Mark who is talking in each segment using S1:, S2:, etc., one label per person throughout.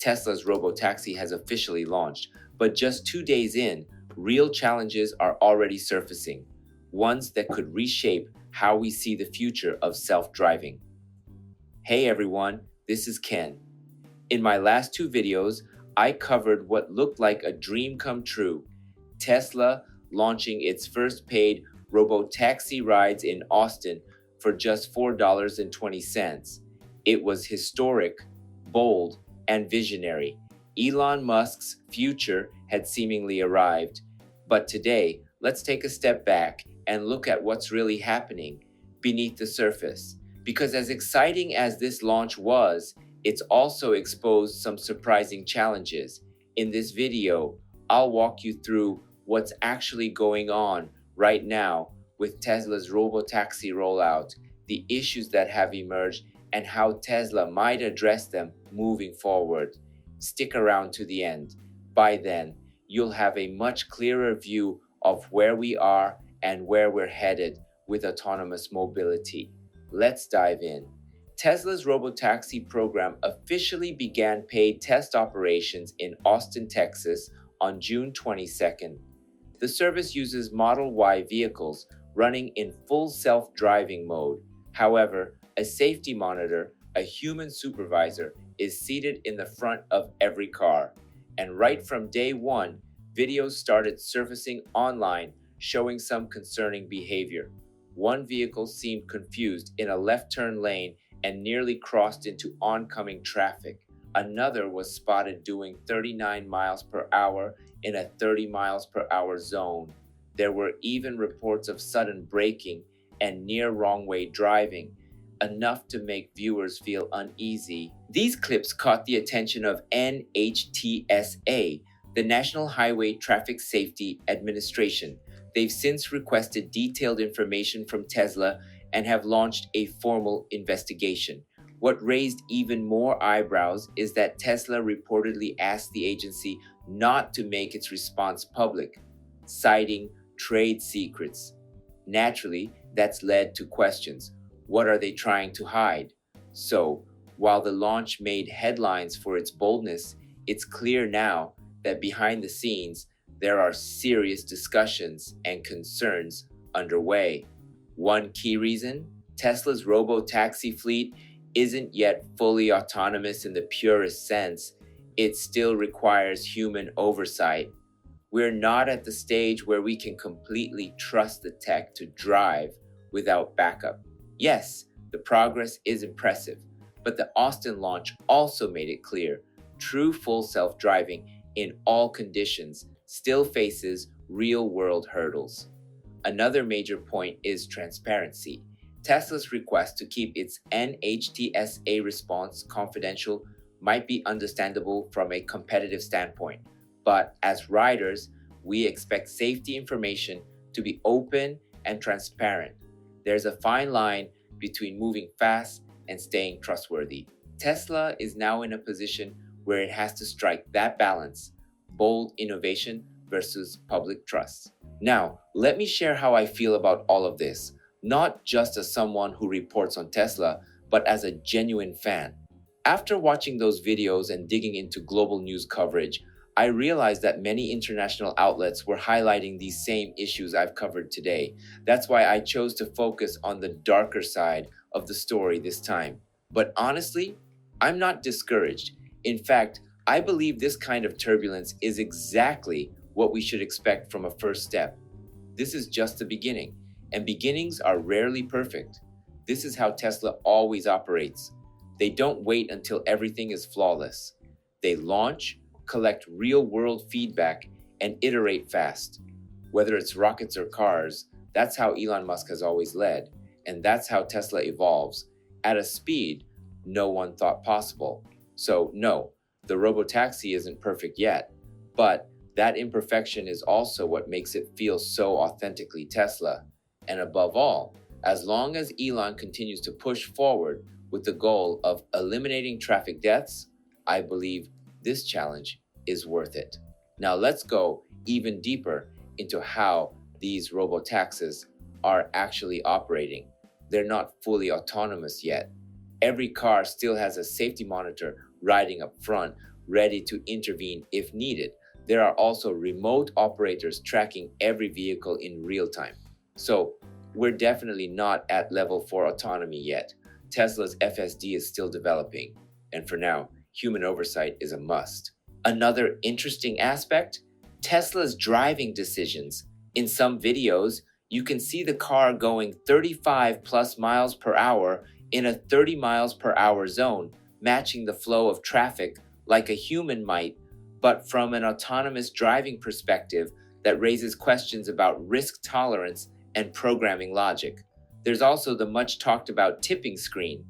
S1: Tesla's Robotaxi has officially launched, but just 2 days in, real challenges are already surfacing, ones that could reshape how we see the future of self-driving. Hey everyone, this is Ken. In my last two videos, I covered what looked like a dream come true: Tesla launching its first paid Robotaxi rides in Austin for just $4.20. It was historic, bold, and visionary. Elon Musk's future had seemingly arrived. But today, let's take a step back and look at what's really happening beneath the surface. Because as exciting as this launch was, it's also exposed some surprising challenges. In this video, I'll walk you through what's actually going on right now with Tesla's Robotaxi rollout, the issues that have emerged, and how Tesla might address them moving forward. Stick around to the end. By then, you'll have a much clearer view of where we are and where we're headed with autonomous mobility. Let's dive in. Tesla's Robotaxi program officially began paid test operations in Austin, Texas on June 22nd. The service uses Model Y vehicles running in full self-driving mode. However, a safety monitor, a human supervisor, is seated in the front of every car. And right from day one, videos started surfacing online showing some concerning behavior. One vehicle seemed confused in a left turn lane and nearly crossed into oncoming traffic. Another was spotted doing 39 miles per hour in a 30 miles per hour zone. There were even reports of sudden braking and near wrong-way driving, enough to make viewers feel uneasy. These clips caught the attention of NHTSA, the National Highway Traffic Safety Administration. They've since requested detailed information from Tesla and have launched a formal investigation. What raised even more eyebrows is that Tesla reportedly asked the agency not to make its response public, citing trade secrets. Naturally, that's led to questions. What are they trying to hide? So, while the launch made headlines for its boldness, it's clear now that behind the scenes, there are serious discussions and concerns underway. One key reason: Tesla's Robotaxi fleet isn't yet fully autonomous in the purest sense. It still requires human oversight. We're not at the stage where we can completely trust the tech to drive without backup. Yes, the progress is impressive, but the Austin launch also made it clear true full self-driving in all conditions still faces real-world hurdles. Another major point is transparency. Tesla's request to keep its NHTSA response confidential might be understandable from a competitive standpoint, but as riders, we expect safety information to be open and transparent. There's a fine line between moving fast and staying trustworthy. Tesla is now in a position where it has to strike that balance: bold innovation versus public trust. Now, let me share how I feel about all of this, not just as someone who reports on Tesla, but as a genuine fan. After watching those videos and digging into global news coverage, I realized that many international outlets were highlighting these same issues I've covered today. That's why I chose to focus on the darker side of the story this time. But honestly, I'm not discouraged. In fact, I believe this kind of turbulence is exactly what we should expect from a first step. This is just the beginning, and beginnings are rarely perfect. This is how Tesla always operates. They don't wait until everything is flawless. They launch, collect real-world feedback, and iterate fast. Whether it's rockets or cars, that's how Elon Musk has always led, and that's how Tesla evolves, at a speed no one thought possible. So no, the Robotaxi isn't perfect yet, but that imperfection is also what makes it feel so authentically Tesla. And above all, as long as Elon continues to push forward with the goal of eliminating traffic deaths, I believe this challenge is worth it. Now let's go even deeper into how these robotaxis are actually operating. They're not fully autonomous yet. Every car still has a safety monitor riding up front, ready to intervene if needed. There are also remote operators tracking every vehicle in real time. So, we're definitely not at level 4 autonomy yet. Tesla's FSD is still developing, and for now, human oversight is a must. Another interesting aspect, Tesla's driving decisions. In some videos, you can see the car going 35 plus miles per hour in a 30 miles per hour zone, matching the flow of traffic like a human might, but from an autonomous driving perspective that raises questions about risk tolerance and programming logic. There's also the much talked about tipping screen.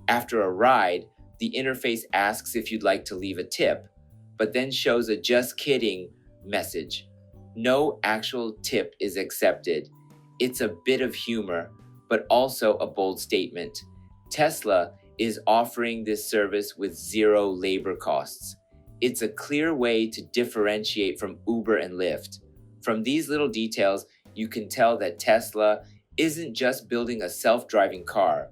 S1: After a ride, the interface asks if you'd like to leave a tip, but then shows a just kidding message. No actual tip is accepted. It's a bit of humor, but also a bold statement. Tesla is offering this service with zero labor costs. It's a clear way to differentiate from Uber and Lyft. From these little details, you can tell that Tesla isn't just building a self-driving car.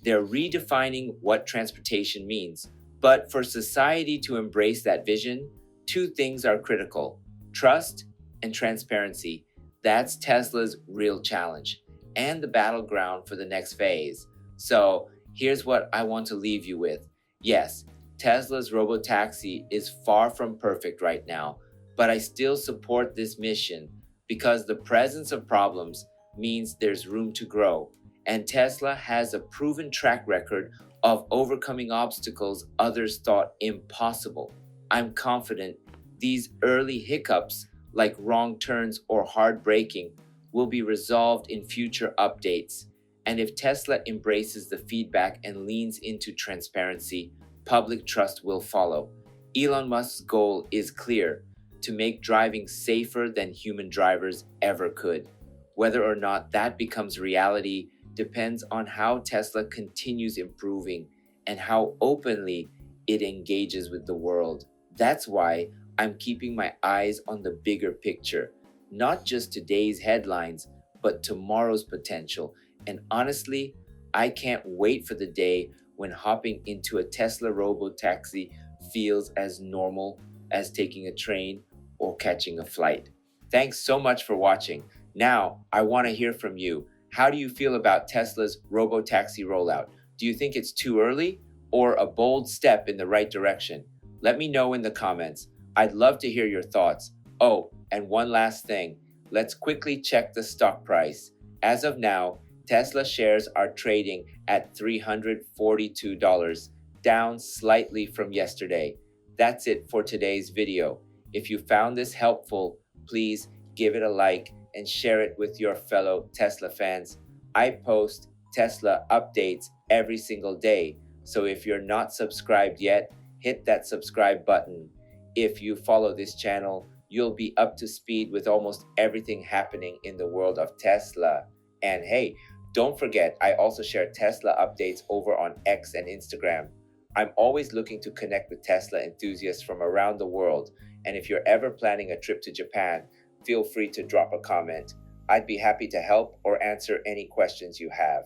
S1: They're redefining what transportation means. But for society to embrace that vision, two things are critical: trust and transparency. That's Tesla's real challenge and the battleground for the next phase. So here's what I want to leave you with. Yes, Tesla's Robotaxi is far from perfect right now, but I still support this mission because the presence of problems means there's room to grow. And Tesla has a proven track record of overcoming obstacles others thought impossible. I'm confident these early hiccups, like wrong turns or hard braking, will be resolved in future updates. And if Tesla embraces the feedback and leans into transparency, public trust will follow. Elon Musk's goal is clear: to make driving safer than human drivers ever could. Whether or not that becomes reality depends on how Tesla continues improving and how openly it engages with the world. That's why I'm keeping my eyes on the bigger picture, not just today's headlines, but tomorrow's potential. And honestly, I can't wait for the day when hopping into a Tesla Robotaxi feels as normal as taking a train or catching a flight. Thanks so much for watching. Now, I want to hear from you. How do you feel about Tesla's Robotaxi rollout? Do you think it's too early or a bold step in the right direction? Let me know in the comments. I'd love to hear your thoughts. Oh, and one last thing. Let's quickly check the stock price. As of now, Tesla shares are trading at $342, down slightly from yesterday. That's it for today's video. If you found this helpful, please give it a like and share it with your fellow Tesla fans. I post Tesla updates every single day, so if you're not subscribed yet, hit that subscribe button. If you follow this channel, you'll be up to speed with almost everything happening in the world of Tesla. And hey, don't forget, I also share Tesla updates over on X and Instagram. I'm always looking to connect with Tesla enthusiasts from around the world, and if you're ever planning a trip to Japan, feel free to drop a comment. I'd be happy to help or answer any questions you have.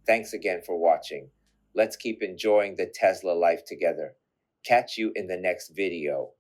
S1: Thanks again for watching. Let's keep enjoying the Tesla life together. Catch you in the next video.